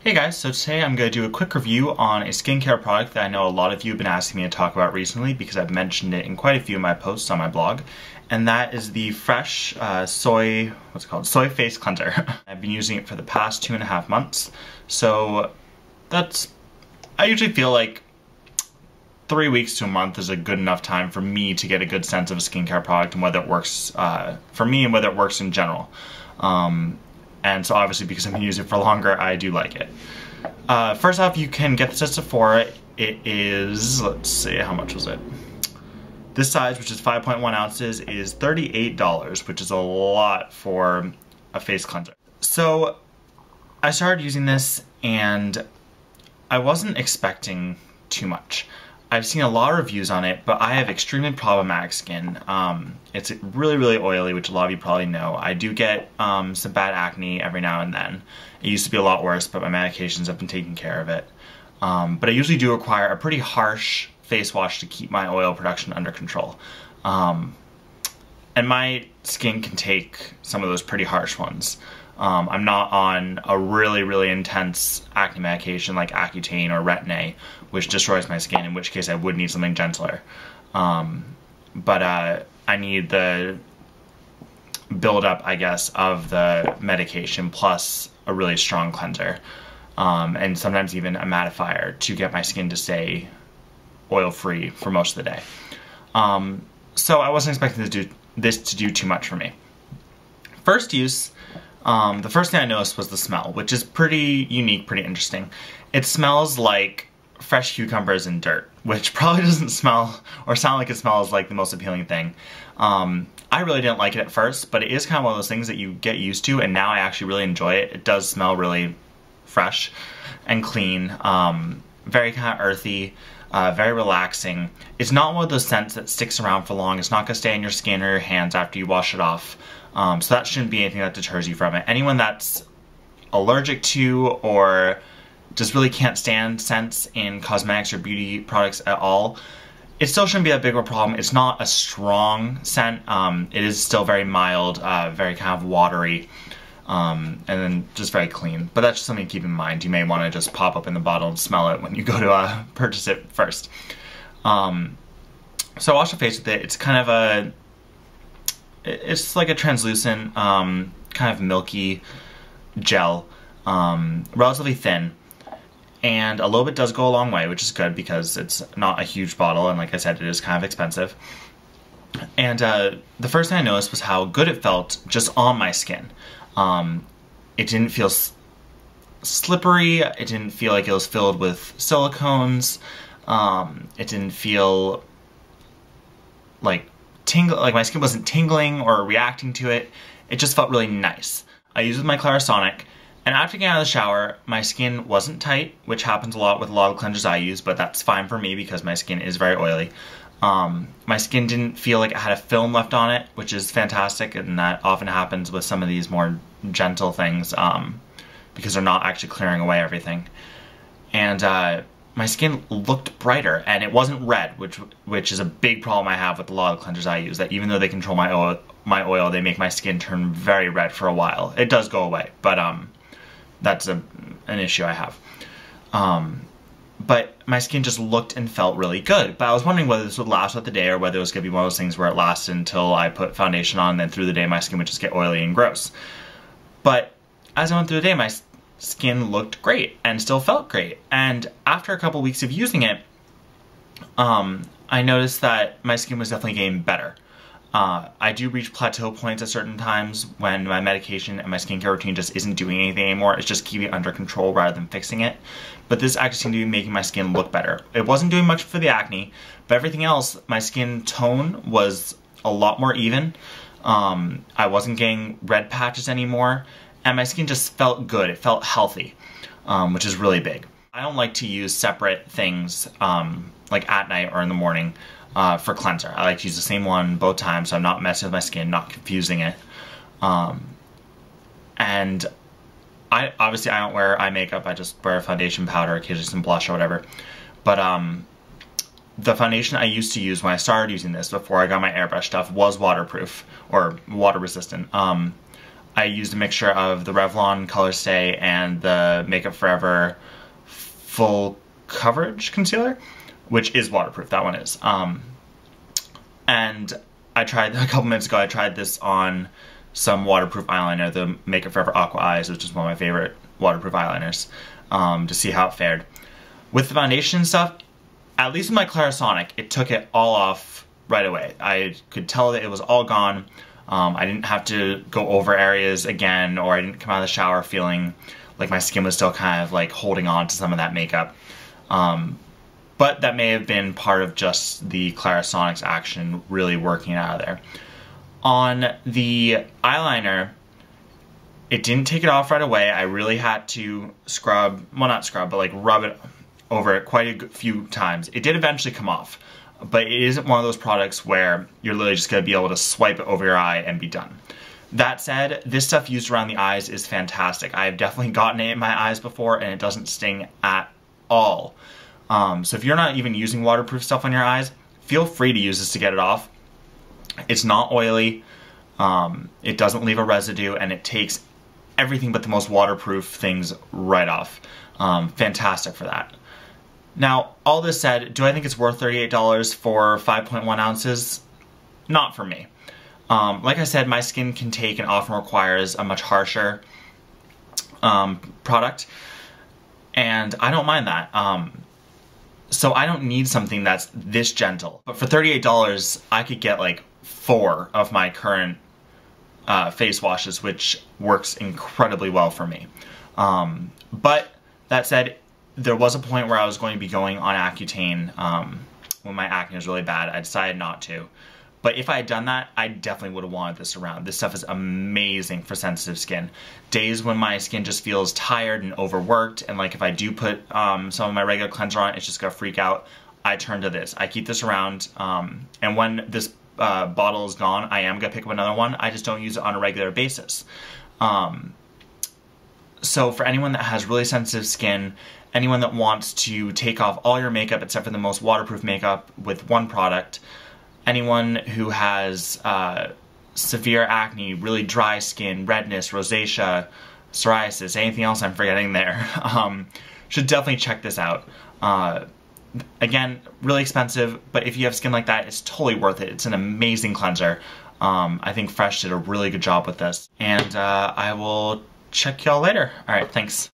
Hey guys, so today I'm going to do a quick review on a skincare product that I know a lot of you have been asking me to talk about recently because I've mentioned it in quite a few of my posts on my blog, and that is the Fresh Soy Face Cleanser. I've been using it for the past 2.5 months, so I usually feel like 3 weeks to a month is a good enough time for me to get a good sense of a skincare product and whether it works for me and whether it works in general. And so obviously because I've been using it for longer, I do like it. First off, you can get this at Sephora. It is, let's see, how much was it? This size, which is 5.1 ounces, is $38, which is a lot for a face cleanser. So I started using this and I wasn't expecting too much. I've seen a lot of reviews on it, but I have extremely problematic skin. It's really, really oily, which a lot of you probably know. I do get some bad acne every now and then. It used to be a lot worse, but my medications have been taking care of it. But I usually do require a pretty harsh face wash to keep my oil production under control. And my skin can take some of those pretty harsh ones. I'm not on a really, really intense acne medication like Accutane or Retin-A, which destroys my skin, in which case I would need something gentler. But I need the buildup, I guess, of the medication plus a really strong cleanser. And sometimes even a mattifier to get my skin to stay oil-free for most of the day. So I wasn't expecting this to do too much for me. First use, the first thing I noticed was the smell, which is pretty unique, pretty interesting. It smells like fresh cucumbers and dirt, which probably doesn't smell or sound like it smells like the most appealing thing. I really didn't like it at first, but it is kind of one of those things that you get used to, and now I actually really enjoy it. It does smell really fresh and clean, very kind of earthy, very relaxing. It's not one of those scents that sticks around for long. It's not going to stay on your skin or your hands after you wash it off. So that shouldn't be anything that deters you from it. Anyone that's allergic to or just really can't stand scents in cosmetics or beauty products at all, it still shouldn't be that big of a problem. It's not a strong scent. It is still very mild, very kind of watery, and then just very clean. But that's just something to keep in mind. You may want to just pop up in the bottle and smell it when you go to purchase it first. So I wash the face with it. It's kind of it's like a translucent, kind of milky gel, relatively thin. And a little bit does go a long way, which is good because it's not a huge bottle, and like I said, it is kind of expensive. And the first thing I noticed was how good it felt just on my skin. It didn't feel slippery, it didn't feel like it was filled with silicones, it didn't feel like my skin wasn't tingling or reacting to it. It just felt really nice. I used it with my Clarisonic, and after getting out of the shower, my skin wasn't tight, which happens a lot with a lot of cleansers I use, but that's fine for me because my skin is very oily. My skin didn't feel like it had a film left on it, which is fantastic, and that often happens with some of these more gentle things because they're not actually clearing away everything. And my skin looked brighter, and it wasn't red, which is a big problem I have with a lot of cleansers I use, that even though they control my oil, they make my skin turn very red for a while. It does go away, but that's an issue I have. But my skin just looked and felt really good. But I was wondering whether this would last throughout the day or whether it was going to be one of those things where it lasted until I put foundation on, and then through the day my skin would just get oily and gross. But as I went through the day, my skin looked great and still felt great. And after a couple weeks of using it, I noticed that my skin was definitely getting better. I do reach plateau points at certain times when my medication and my skincare routine just isn't doing anything anymore. It's just keeping it under control rather than fixing it. But this actually seemed to be making my skin look better. It wasn't doing much for the acne, but everything else, my skin tone was a lot more even. I wasn't getting red patches anymore, and my skin just felt good. It felt healthy, which is really big. I don't like to use separate things like at night or in the morning for cleanser. I like to use the same one both times so I'm not messing with my skin, not confusing it. And obviously I don't wear eye makeup, I just wear foundation, powder, occasionally some blush or whatever. But the foundation I used to use when I started using this before I got my airbrush stuff was waterproof or water resistant. I used a mixture of the Revlon Color Stay and the Makeup Forever Full Coverage Concealer, which is waterproof. That one is. And I tried, a couple minutes ago, I tried this on some waterproof eyeliner, the Makeup Forever Aqua Eyes, which is one of my favorite waterproof eyeliners, to see how it fared. With the foundation and stuff, at least with my Clarisonic, it took it all off right away. I could tell that it was all gone. I didn't have to go over areas again, or I didn't come out of the shower feeling like my skin was still kind of like holding on to some of that makeup. But that may have been part of just the Clarisonic's action really working out of there. On the eyeliner, it didn't take it off right away. I really had to scrub, well not scrub, but like rub it over it quite a few times. It did eventually come off, but it isn't one of those products where you're literally just going to be able to swipe it over your eye and be done. That said, this stuff used around the eyes is fantastic. I've definitely gotten it in my eyes before and it doesn't sting at all. So if you're not even using waterproof stuff on your eyes, feel free to use this to get it off. It's not oily, it doesn't leave a residue, and it takes everything but the most waterproof things right off. Fantastic for that. Now, all this said, do I think it's worth $38 for 5.1 ounces? Not for me. Like I said, my skin can take and often requires a much harsher product, and I don't mind that. So I don't need something that's this gentle. But for $38, I could get like 4 of my current face washes, which works incredibly well for me. But that said, there was a point where I was going to be going on Accutane when my acne was really bad. I decided not to. But if I had done that, I definitely would have wanted this around. This stuff is amazing for sensitive skin. Days when my skin just feels tired and overworked, and like if I do put some of my regular cleanser on, it's just gonna freak out, I turn to this. I keep this around, and when this bottle is gone, I am gonna pick up another one. I just don't use it on a regular basis. So for anyone that has really sensitive skin, anyone that wants to take off all your makeup except for the most waterproof makeup with one product, anyone who has severe acne, really dry skin, redness, rosacea, psoriasis, anything else I'm forgetting there, should definitely check this out. Again, really expensive, but if you have skin like that, it's totally worth it. It's an amazing cleanser. I think Fresh did a really good job with this. And I will check y'all later. Alright, thanks.